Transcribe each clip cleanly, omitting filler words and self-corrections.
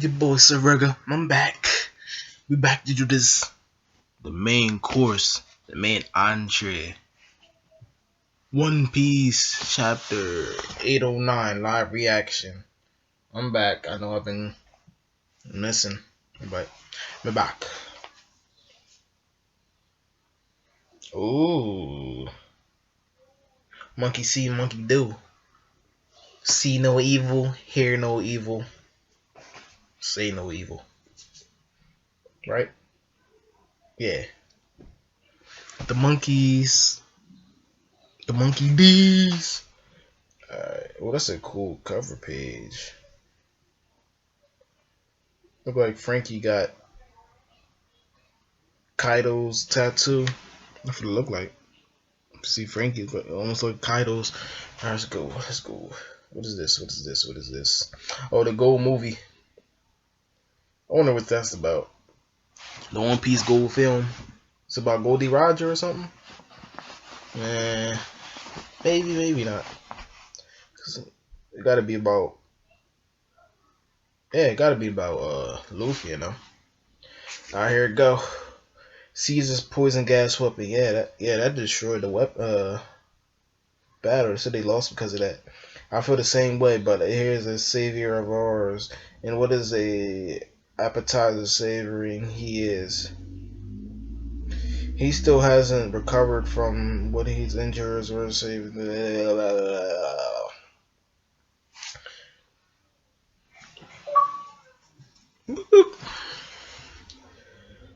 Your boy Sir Rugga, I'm back. We back to do this. The main course, the main entree. One Piece chapter 809 live reaction. I'm back. I know I've been missing, but we're back. Ooh. Monkey see, monkey do. See no evil, hear no evil, say no evil. Right? Yeah. The monkeys. The monkey D's. Alright. Well, that's a cool cover page. Look like Frankie got Kaido's tattoo. That's what it look like. See Frankie almost like Kaido's. Alright, let's go. Let's go. What is this? What is this? What is this? Oh, the Gold movie. I wonder what that's about. The One Piece Gold film. It's about Goldie Roger or something? Maybe, maybe not. It gotta be about. Yeah, it gotta be about Luffy, you know. Alright, here it go. Caesar's poison gas weapon. Yeah, that destroyed the weapon. Battle. So they lost because of that. I feel the same way, but here's a savior of ours, and what is a appetizer savoring he is. He still hasn't recovered from what he's injured or saved.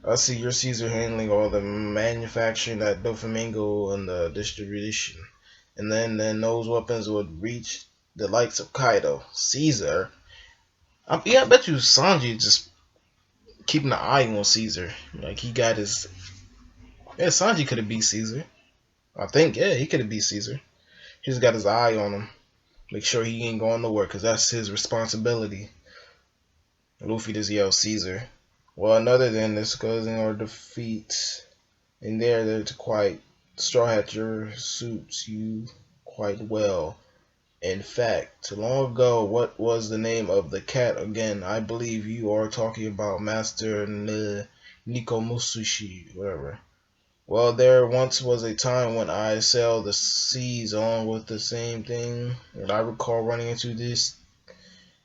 I see your Caesar handling all the manufacturing at Doflamingo and the distribution. And then those weapons would reach the likes of Kaido. Caesar? I bet you Sanji just keeping an eye on Caesar. Like, he got his... Yeah, Sanji could have beat Caesar. I think, yeah, he could have beat Caesar. He just got his eye on him. Make sure he ain't going nowhere, because that's his responsibility. Luffy just yelled Caesar. Well, another than discussing or defeat, in there's quite Straw Hat, your suits you quite well. In fact, long ago, what was the name of the cat again? I believe you are talking about Master Nikomusushi, whatever. Well, there once was a time when I sailed the seas along with the same thing, and I recall running into this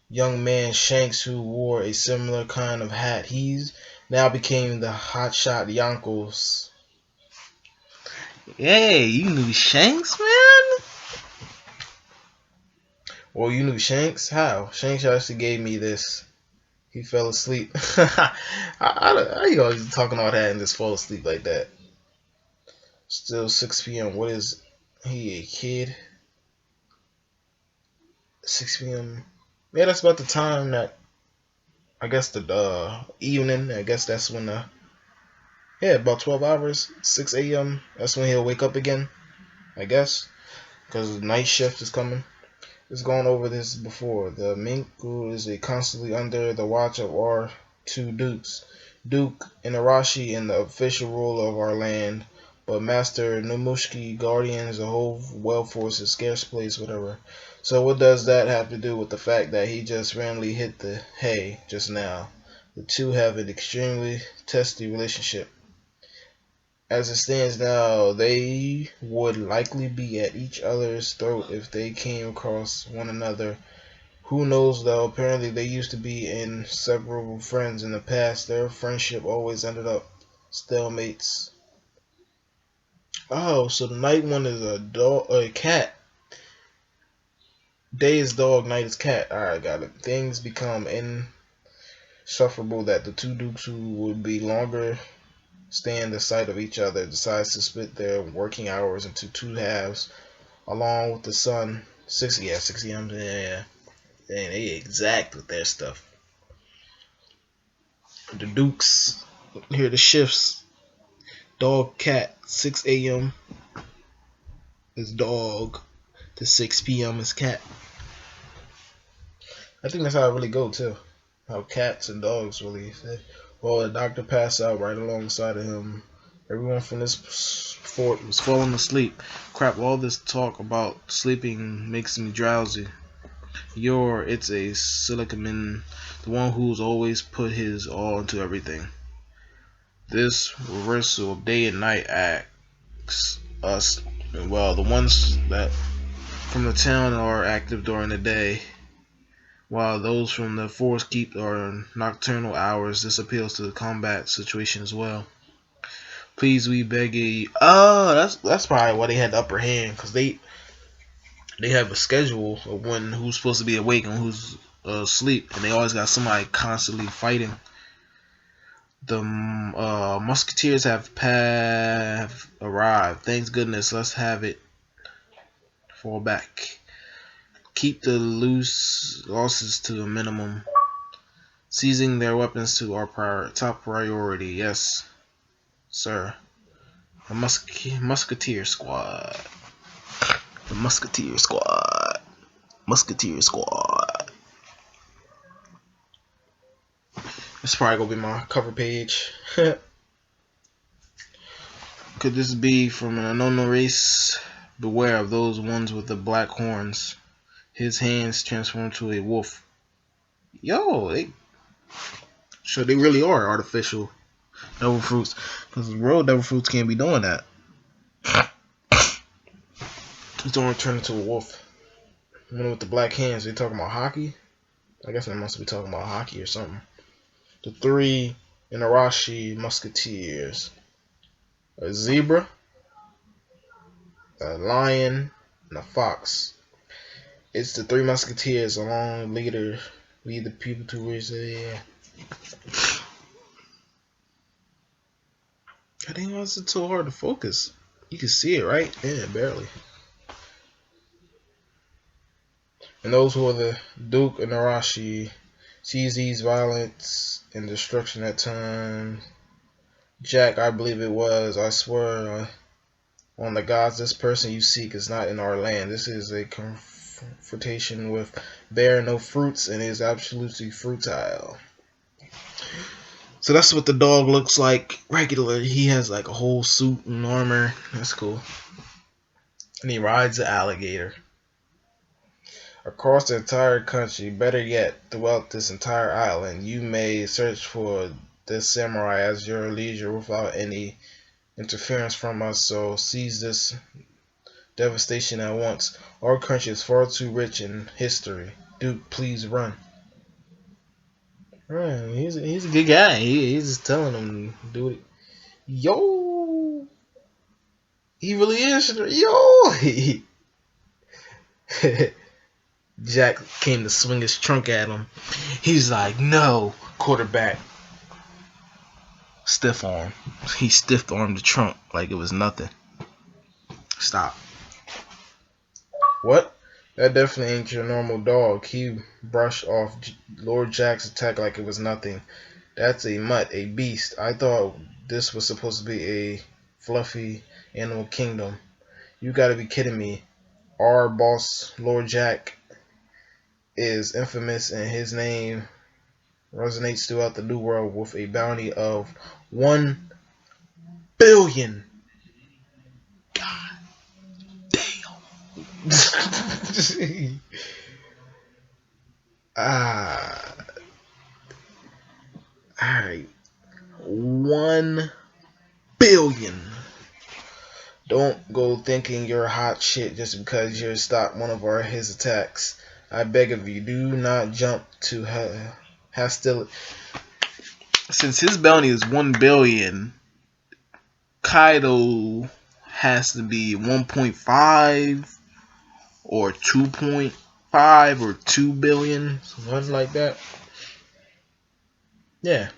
young man Shanks who wore a similar kind of hat. He's now became the hotshot Yonkos. Hey, you knew Shanks, man? Well, you knew Shanks? How? Shanks actually gave me this. He fell asleep. How you always talking all that and just fall asleep like that? Still 6 p.m. What is he, a kid? 6 p.m. Yeah, that's about the time that I guess the evening. I guess that's when about 12 hours, 6 a.m. That's when he'll wake up again. I guess because the night shift is coming. It's gone over this before. The Minku is constantly under the watch of our two dukes, Duke and Arashi, in the official rule of our land. But Master Numushki guardians the whole well force is scarce place, whatever. So what does that have to do with the fact that he just randomly hit the hay just now? The two have an extremely testy relationship. As it stands now, they would likely be at each other's throat if they came across one another. Who knows though, apparently they used to be inseparable friends in the past. Their friendship always ended up stalemates. Oh, so the night one is a cat. Day is dog, night is cat. Alright, got it. Things become insufferable that the two dukes who would be longer stand the sight of each other decides to split their working hours into two halves along with the sun. 6 a.m. Yeah. And they exact with their stuff. The dukes, here the shifts. Dog, cat, 6 a.m. is dog. To 6 p.m. is cat. I think that's how it really go too. How cats and dogs really say. Well, the doctor passed out right alongside of him. Everyone from this fort was falling asleep. Crap, all this talk about sleeping makes me drowsy. It's a silicamin, the one who's always put his all into everything. This reversal of day and night acts us, well, the ones that from the town are active during the day, while those from the forest keep our nocturnal hours. This appeals to the combat situation as well. Please, we beg you. Oh, that's probably why they had the upper hand, because they have a schedule of when who's supposed to be awake and who's asleep, and they always got somebody constantly fighting. The musketeers have arrived. Thanks goodness. Let's have it. Fall back. Keep the loose losses to a minimum. Seizing their weapons to our top priority. Yes, sir. The musketeer squad. The musketeer squad. Musketeer squad. This probably gonna be my cover page. Could this be from an unknown race? Beware of those ones with the black horns. His hands transform to a wolf. Yo, they really are artificial devil fruits, because real devil fruits can't be doing that. He's gonna turn into a wolf. The one with the black hands. They talking about hockey? I guess they must be talking about hockey or something. The three Inarashi musketeers: a zebra, a lion, and a fox. It's the three musketeers along lead the people to reach the I think it was too hard to focus. You can see it, right? Yeah, barely. And those who are the Duke and Arashi sees these violence and destruction at times. Jack, I believe it was. I swear on the gods, this person you seek is not in our land. This is a confrontation with bear no fruits and is absolutely futile. So that's what the dog looks like regularly. He has like a whole suit and armor. That's cool. And he rides an alligator. Across the entire country, better yet, throughout this entire island, you may search for this samurai as your leisure without any interference from us. So seize this devastation at once. Our country is far too rich in history. Duke, please run. Right, he's a good guy. He's just telling him to do it. Yo, he really is. Yo, Jack came to swing his trunk at him. He's like, no, quarterback. Stiff arm. He stiff armed the trunk like it was nothing. Stop. What? That definitely ain't your normal dog. He brushed off Lord Jack's attack like it was nothing. That's a mutt, a beast. I thought this was supposed to be a fluffy animal kingdom. You gotta be kidding me. Our boss, Lord Jack, is infamous and his name resonates throughout the new world with a bounty of 1 billion. God damn. Alright. 1 billion. Don't go thinking you're hot shit just because you stopped one of his attacks. I beg of you, do not jump to hostility. Since his bounty is 1 billion, Kaido has to be 1.5 or 2.5 or 2 billion, something like that. Yeah.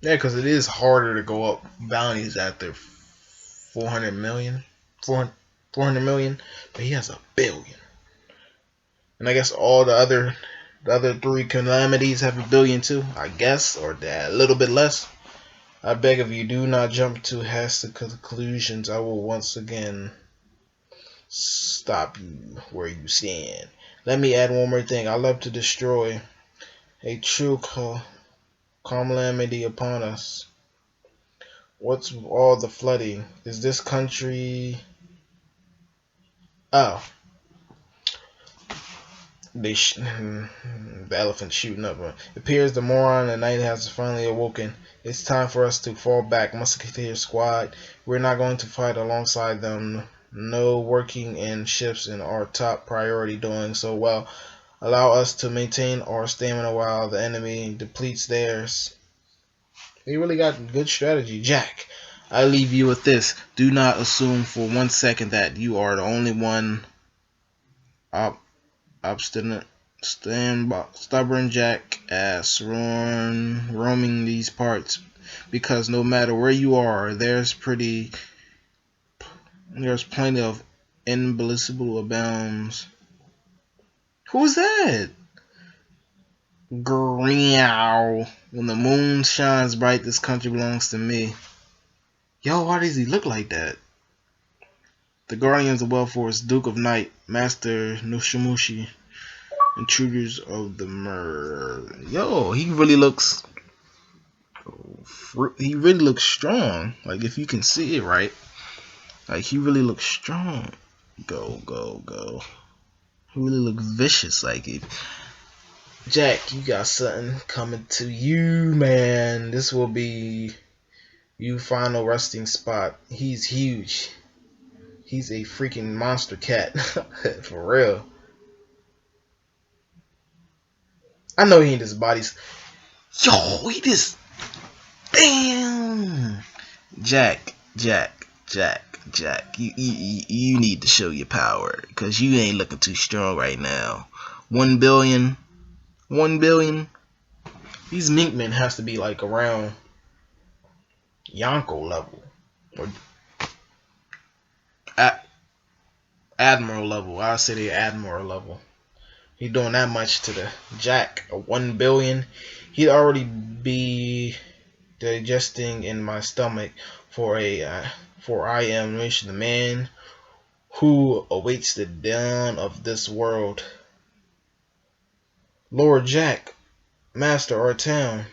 Yeah, because it is harder to go up bounties after 400 million. 400 million, but he has 1 billion. And I guess all the other three calamities have 1 billion too, I guess, or a little bit less. I beg of you, do not jump to hasty conclusions. I will once again stop you where you stand. Let me add one more thing. I love to destroy a true calamity upon us. What's all the flooding? Is this country... Oh. the elephant shooting up. It appears the moron and night has finally awoken. It's time for us to fall back, Musketeer Squad. We're not going to fight alongside them. No, working in shifts in our top priority, doing so well. Allow us to maintain our stamina while the enemy depletes theirs. He really got good strategy. Jack, I leave you with this. Do not assume for 1 second that you are the only one obstinate, stubborn jackass roaming these parts, because no matter where you are, there's plenty of invincible abounds. Who's that? Growl. When the moon shines bright, this country belongs to me. Yo, why does he look like that? The Guardians of Welforce, Duke of Night, Master Nushimushi, Intruders of the Yo, he really looks strong. Like, if you can see it right, like, he really looks strong. Go. He really looks vicious. Like, Jack, you got something coming to you, man. This will be your final resting spot. He's huge. He's a freaking monster cat. For real. I know he ain't his body's. Yo, he just. Damn. Jack. You need to show your power, because you ain't looking too strong right now. 1 billion. These Minkmen has to be like around Yonko level. Or Admiral level. I'll say the Admiral level. He doing that much to the Jack. 1 billion. He'd already be digesting in my stomach for I am the man who awaits the dawn of this world. Lord Jack, master our town.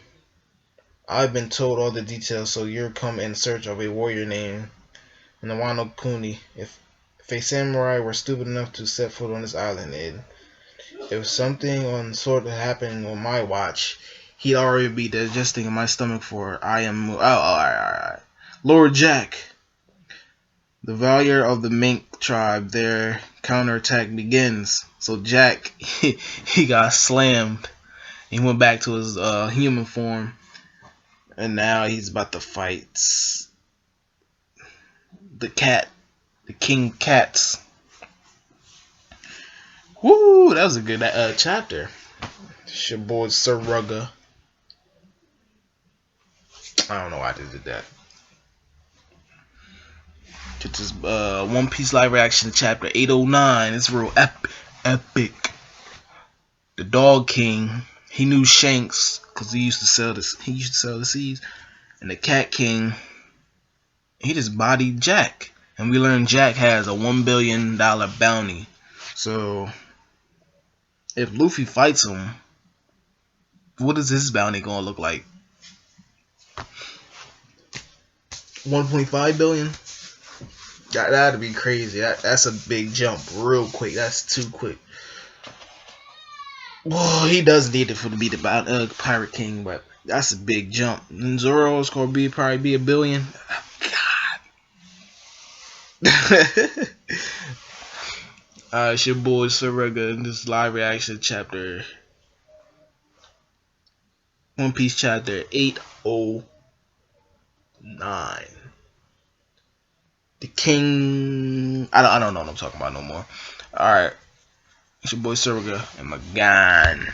I've been told all the details, so you're come in search of a warrior named Nawano Kuni. If a samurai were stupid enough to set foot on this island, if something on sort of happened on my watch, he'd already be digesting in my stomach for I am. Alright. Lord Jack, the valor of the Mink tribe, their counterattack begins. So Jack, he got slammed. He went back to his human form, and now he's about to fight the King Cats. Woo, that was a good chapter. It's your boy Sir Rugga. I don't know why I did that. Get this One Piece live reaction chapter 809. It's real epic. The Dog King, he knew Shanks because he used to sell this. He used to sell the seeds. And the Cat King, he just bodied Jack. And we learned Jack has a $1 billion bounty. So if Luffy fights him, what is his bounty gonna look like? 1.5 billion? That'd be crazy. That's a big jump real quick. That's too quick. Well, he does need it to be the Pirate King, but that's a big jump. And Zoro's gonna probably be $1 billion. God. It's your boy Sir Rugga in this live reaction chapter. One Piece chapter 809. The King. I don't know what I'm talking about no more. Alright. It's your boy Sir Rugga and my gun.